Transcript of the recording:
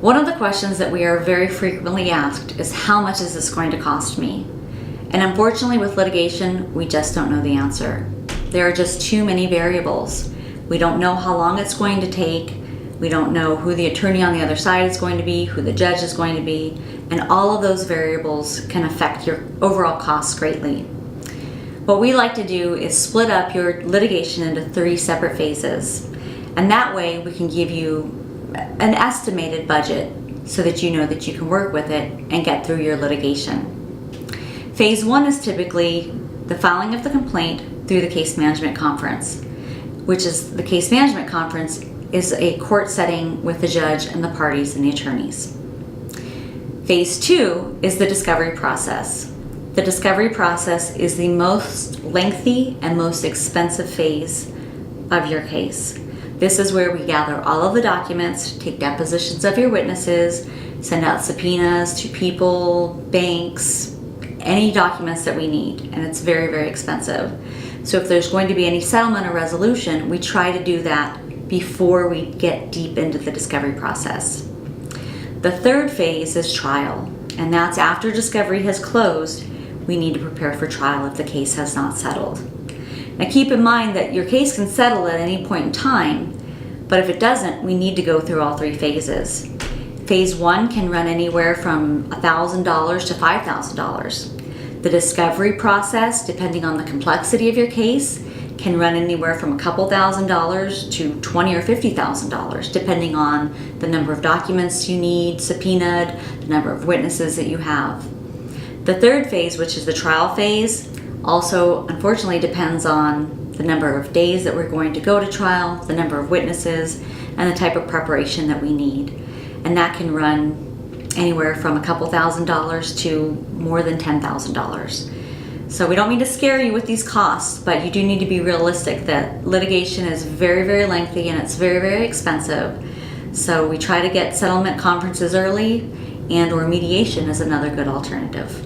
One of the questions that we are very frequently asked is, how much is this going to cost me? And unfortunately with litigation, we just don't know the answer. There are just too many variables. We don't know how long it's going to take. We don't know who the attorney on the other side is going to be, who the judge is going to be, and all of those variables can affect your overall costs greatly. What we like to do is split up your litigation into 3 separate phases. And that way we can give you an estimated budget so that you know that you can work with it and get through your litigation. Phase 1 is typically the filing of the complaint through the case management conference, which is the case management conference is a court setting with the judge and the parties and the attorneys. Phase 2 is the discovery process. The discovery process is the most lengthy and most expensive phase of your case. This is where we gather all of the documents, take depositions of your witnesses, send out subpoenas to people, banks, any documents that we need, and it's very, very expensive. So if there's going to be any settlement or resolution, we try to do that before we get deep into the discovery process. The third phase is trial, and that's after discovery has closed. We need to prepare for trial if the case has not settled. Now keep in mind that your case can settle at any point in time, but if it doesn't, we need to go through all 3 phases. Phase 1 can run anywhere from $1,000 to $5,000. The discovery process, depending on the complexity of your case, can run anywhere from a couple $1,000s to $20,000 or $50,000, depending on the number of documents you need, subpoenaed, the number of witnesses that you have. The third phase, which is the trial phase, also unfortunately depends on the number of days that we're going to go to trial, the number of witnesses, and the type of preparation that we need. And that can run anywhere from a couple $1,000s to more than $10,000. So we don't mean to scare you with these costs, but you do need to be realistic that litigation is very, very lengthy and it's very, very expensive. So we try to get settlement conferences early, and or mediation is another good alternative.